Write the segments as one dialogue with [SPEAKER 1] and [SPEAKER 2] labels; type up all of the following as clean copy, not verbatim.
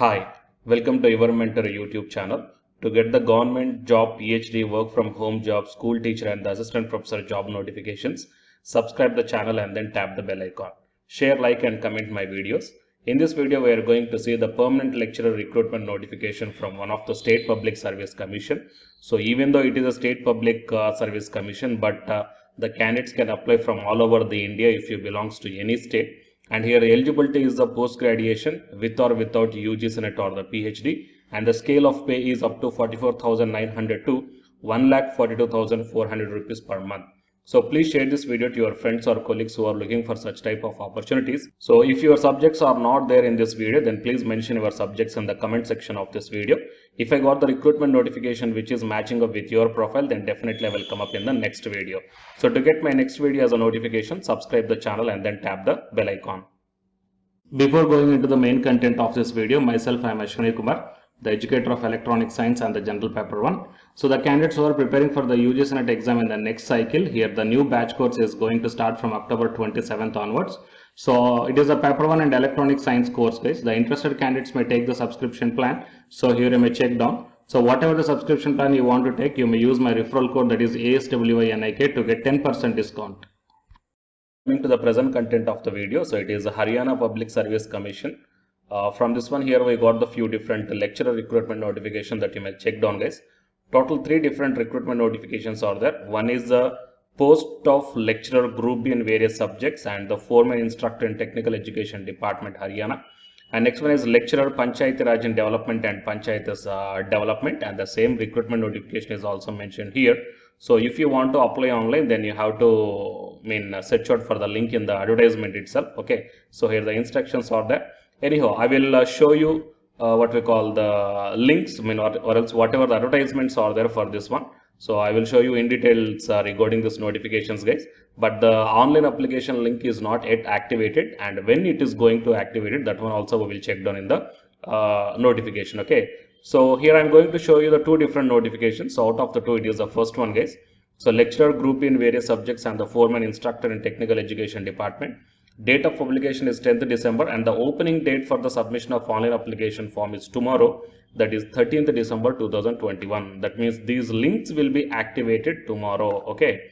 [SPEAKER 1] Hi, welcome to Your Mentor YouTube channel. To get the government job, PhD, work from home job, school teacher and the assistant professor job notifications, subscribe the channel and then tap the bell icon. Share, like and comment my videos. In this video, we are going to see the permanent lecturer recruitment notification from one of the State Public Service Commission. So even though it is a State Public Service Commission, but the candidates can apply from all over the India if you belongs to any state. And here eligibility is the post graduation with or without UG Senate or the PhD, and the scale of pay is up to 44,900 to 1,42,400 rupees per month. So please share this video to your friends or colleagues who are looking for such type of opportunities. So if your subjects are not there in this video, then please mention your subjects in the comment section of this video. If I got the recruitment notification which is matching up with your profile, then definitely I will come up in the next video. So to get my next video as a notification, subscribe the channel and then tap the bell icon. Before going into the main content of this video, myself I am Ashwani Kumar, the educator of electronic science and the general paper 1. So the candidates who are preparing for the UG Senate exam in the next cycle, here the new batch course is going to start from October 27th onwards. So it is a paper 1 and electronic science course, guys. The interested candidates may take the subscription plan. So here you may check down. So whatever the subscription plan you want to take, you may use my referral code, that is ASWINIK, to get 10% discount. Coming to the present content of the video, so it is the Haryana Public Service Commission. From this one here we got the few different lecturer recruitment notification that you may check down, guys. Total 3 different recruitment notifications are there. One is the post of lecturer group B in various subjects and the foreman instructor in technical education department Haryana. And next one is lecturer Panchayati Raj in development and Panchayatis development, and the same recruitment notification is also mentioned here. So if you want to apply online, then you have to search out for the link in the advertisement itself. Okay, so here the instructions are there. Anyhow, I will show you what we call the links, or else whatever the advertisements are there for this one. So I will show you in details regarding this notifications, guys. But the online application link is not yet activated, and when it is going to activate it, that one also we will check down in the notification. Okay, so here I am going to show you the 2 different notifications. So out of the 2, it is the first one, guys. So lecturer group in various subjects and the foreman instructor in technical education department. Date of publication is 10th December and the opening date for the submission of online application form is tomorrow, that is 13th December 2021. That means these links will be activated tomorrow. Okay,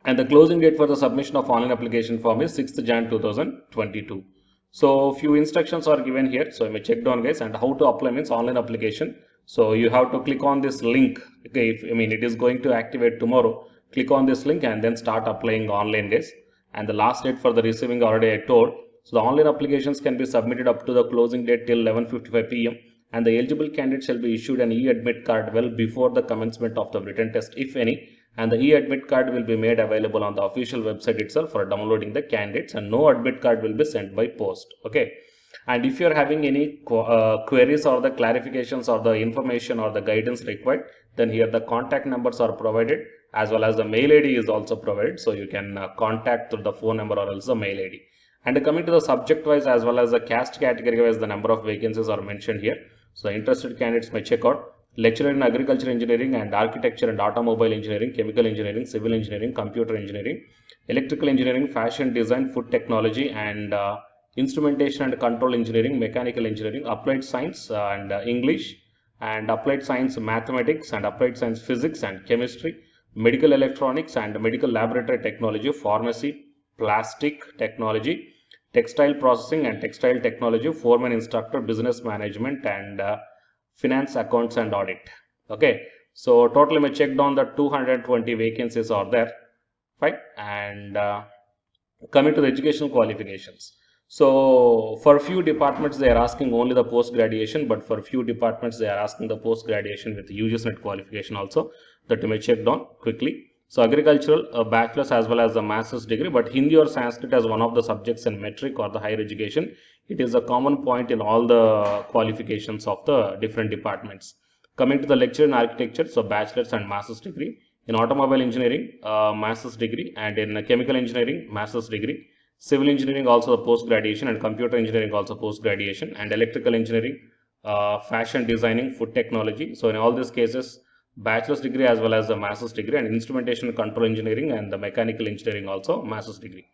[SPEAKER 1] and the closing date for the submission of online application form is 6th Jan 2022. So few instructions are given here. So I may check down, guys, and how to apply means online application. So you have to click on this link. Okay, if it is going to activate tomorrow, click on this link and then start applying online, guys. And the last date for the receiving already I told. So the online applications can be submitted up to the closing date till 11:55 p.m. and the eligible candidate shall be issued an e-admit card well before the commencement of the written test, if any. And the e-admit card will be made available on the official website itself for downloading the candidates, and no admit card will be sent by post. Okay. And if you are having any queries or the clarifications or the information or the guidance required, then here the contact numbers are provided, as well as the mail ID is also provided. So you can contact through the phone number or else the mail ID. And coming to the subject wise as well as the caste category wise, the number of vacancies are mentioned here. So interested candidates may check out lecturer in agriculture engineering and architecture and automobile engineering, chemical engineering, civil engineering, computer engineering, electrical engineering, fashion design, food technology, and instrumentation and control engineering, mechanical engineering, applied science and English, and applied science mathematics, and applied science physics and chemistry, medical electronics and medical laboratory technology, pharmacy, plastic technology, textile processing and textile technology, foreman instructor, business management, and finance, accounts and audit. Okay, so totally may check down the 220 vacancies are there. Fine. And coming to the educational qualifications. So for few departments they are asking only the post graduation, but for few departments they are asking the post graduation with UG Senate qualification also, that you may check down quickly. So agricultural, a bachelor's as well as a master's degree, but Hindi or Sanskrit as one of the subjects in metric or the higher education. It is a common point in all the qualifications of the different departments. Coming to the lecture in architecture, so bachelor's and master's degree. In automobile engineering, master's degree, and in chemical engineering, master's degree. Civil engineering also the post graduation, and computer engineering also post graduation, and electrical engineering, fashion designing, food technology. So in all these cases, bachelor's degree as well as the master's degree, and instrumentation and control engineering and the mechanical engineering also master's degree.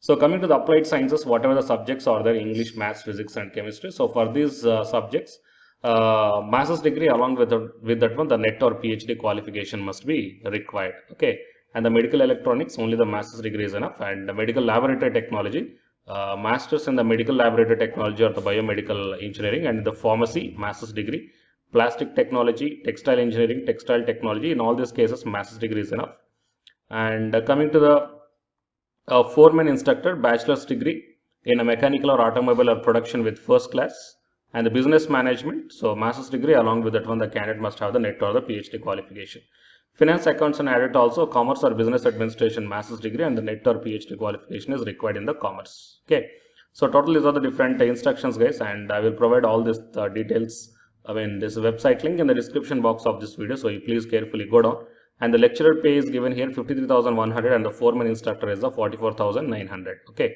[SPEAKER 1] So coming to the applied sciences, whatever the subjects are there, English, maths, physics, and chemistry. So for these subjects, master's degree along with that one, the NET or PhD qualification must be required. Okay, and the medical electronics, only the master's degree is enough. And the medical laboratory technology, masters in the medical laboratory technology or the biomedical engineering, and the pharmacy, master's degree. Plastic technology, textile engineering, textile technology. In all these cases, master's degree is enough. And coming to the foreman instructor, bachelor's degree in a mechanical or automobile or production with first class, and the business management. So master's degree along with that one, the candidate must have the NET or the PhD qualification. Finance, accounts and audit also, commerce or business administration master's degree, and the NET or PhD qualification is required in the commerce. Okay, so total these are the different instructions, guys, and I will provide all these details. This website link in the description box of this video, so you please carefully go down. And the lecturer pay is given here 53,100, and the foreman instructor is the 44,900. Okay,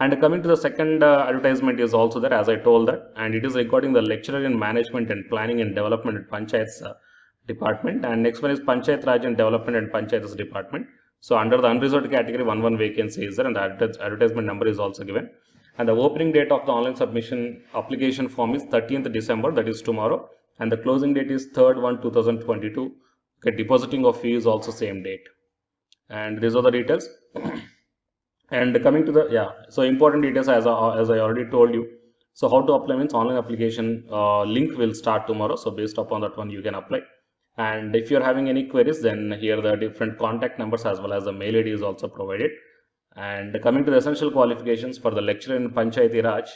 [SPEAKER 1] and coming to the second advertisement is also there, as I told that, and it is regarding the lecturer in management and planning and development at Panchayats department. And next one is Panchayat Raj and Development and Panchayats department. So under the unreserved category, one vacancy is there, and the advertisement number is also given. And the opening date of the online submission application form is 30th December, that is tomorrow, and the closing date is 3/1/2022. Okay, depositing of fee is also same date, and these are the details. And coming to the so important details, as I already told you. So how to apply means online application link will start tomorrow. So based upon that one, you can apply. And if you're having any queries, then here the different contact numbers as well as the mail ID is also provided. And coming to the essential qualifications for the lecturer in Panchayati Raj,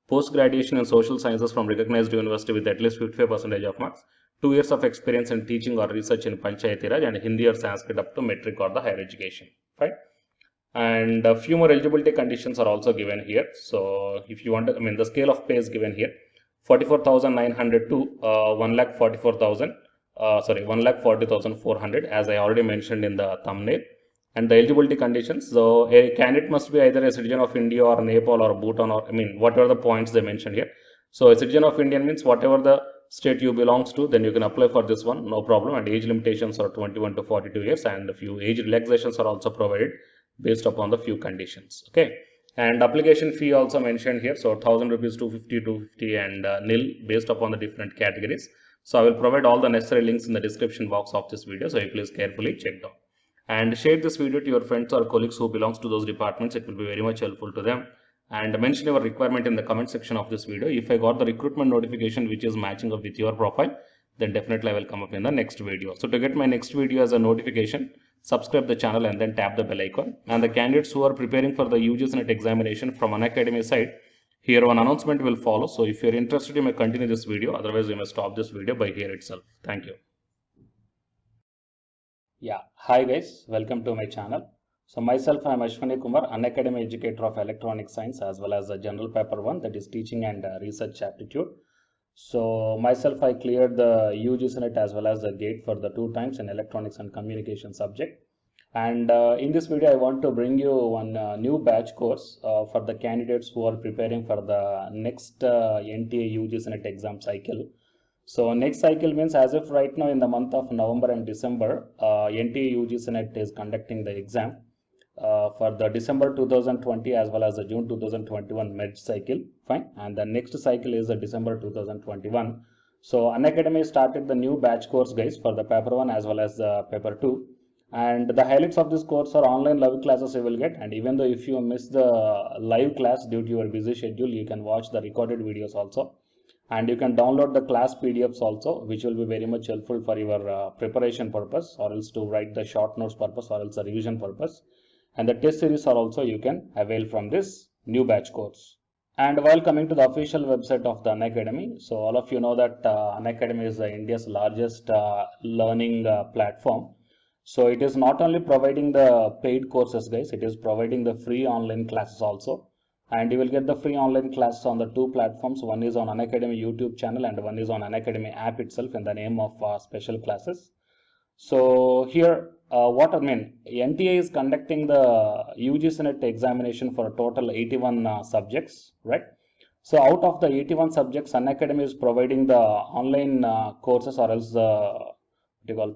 [SPEAKER 1] post graduation in social sciences from recognized university with at least 55% of marks, 2 years of experience in teaching or research in Panchayati Raj, and Hindi or Sanskrit up to metric or the higher education, right? And a few more eligibility conditions are also given here. So if you want to, the scale of pay is given here, 44,900 to 1,44,000, 1,40,400, as I already mentioned in the thumbnail. And the eligibility conditions, so a candidate must be either a citizen of India or Nepal or Bhutan, or whatever the points they mentioned here. So a citizen of India means whatever the state you belongs to, then you can apply for this one, no problem. And age limitations are 21 to 42 years, and a few age relaxations are also provided based upon the few conditions. Okay, and application fee also mentioned here, so 1,000 rupees, 250, and nil based upon the different categories. So I will provide all the necessary links in the description box of this video, so you please carefully check down. And share this video to your friends or colleagues who belongs to those departments. It will be very much helpful to them. And mention your requirement in the comment section of this video. If I got the recruitment notification which is matching up with your profile, then definitely I will come up in the next video. So to get my next video as a notification, subscribe the channel and then tap the bell icon. And the candidates who are preparing for the UGC NET examination from Unacademy side, here one announcement will follow. So if you're interested, you may continue this video. Otherwise, you may stop this video by here itself. Thank you. Yeah, hi guys, welcome to my channel. So myself, I am Ashwani Kumar, Unacademy educator of electronic science, as well as the general paper 1, that is teaching and research aptitude. So myself, I cleared the UGC NET as well as the GATE for the 2 times in electronics and communication subject. And in this video, I want to bring you one new batch course for the candidates who are preparing for the next NTA UGC NET exam cycle. So next cycle means as if right now in the month of November and December, NTA UGC NET is conducting the exam for the December 2020 as well as the June 2021 med cycle, fine. And the next cycle is the December 2021. So Unacademy started the new batch course, guys, for the paper 1 as well as the paper 2. And the highlights of this course are online live classes you will get. And even though if you miss the live class due to your busy schedule, you can watch the recorded videos also. And you can download the class PDFs also, which will be very much helpful for your preparation purpose, or else to write the short notes purpose, or else the revision purpose. And the test series are also you can avail from this new batch course. And while coming to the official website of the Unacademy, so all of you know that Unacademy is India's largest learning platform. So it is not only providing the paid courses, guys, it is providing the free online classes also. And you will get the free online classes on the 2 platforms. One is on Unacademy YouTube channel and one is on Unacademy app itself in the name of special classes. So here, NTA is conducting the UGC NET examination for a total 81 subjects, right? So out of the 81 subjects, Unacademy is providing the online courses, or else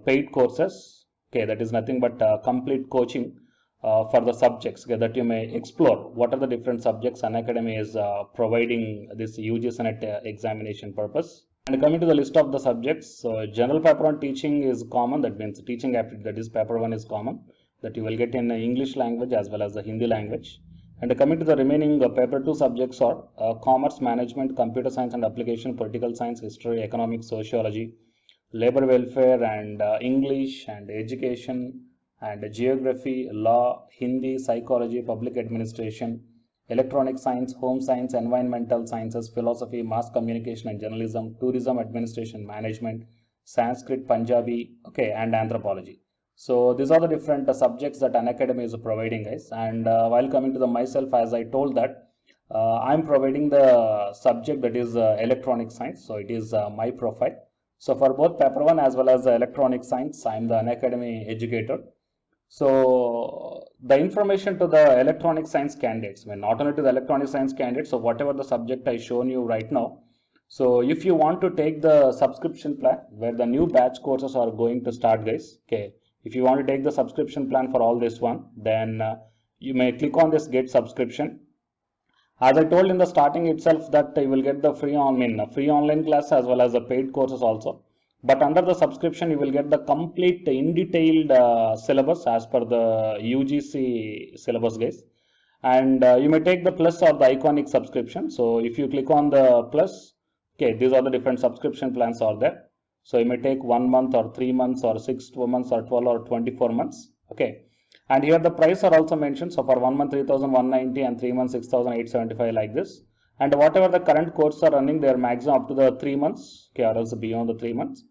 [SPEAKER 1] paid courses. Okay, that is nothing but complete coaching for the subjects, okay, that you may explore what are the different subjects Unacademy is providing this UG Senate examination purpose. And coming to the list of the subjects, so general paper 1 teaching is common, that means teaching aptitude, that is paper 1 is common, that you will get in English language as well as the Hindi language. And coming to the remaining paper 2 subjects are commerce, management, computer science and application, political science, history, economics, sociology, labor welfare and English and education and geography, law, Hindi, psychology, public administration, electronic science, home science, environmental sciences, philosophy, mass communication and journalism, tourism, administration, management, Sanskrit, Punjabi, okay, and anthropology. So these are the different subjects that Unacademy is providing, guys. And while coming to the myself, as I told that I'm providing the subject that is electronic science. So it is my profile. So for both paper 1 as well as the electronic science, I'm the Unacademy educator. So the information to the electronic science candidates, I mean, not only to the electronic science candidates, so whatever the subject I shown you right now. So if you want to take the subscription plan where the new batch courses are going to start, guys, okay, if you want to take the subscription plan for all this one, then you may click on this get subscription. As I told in the starting itself that you will get the free online class as well as the paid courses also. But under the subscription, you will get the complete in detailed syllabus as per the UGC syllabus, guys. And you may take the plus or the iconic subscription. So if you click on the plus, okay, these are the different subscription plans are there. So you may take 1 month or 3 months or 6 months or 12 or 24 months. Okay. And here the price are also mentioned. So for 1 month 3,190 and 3 months 6,875 like this. And whatever the current courses are running, they are maximum up to the 3 months, okay, or else beyond the 3 months.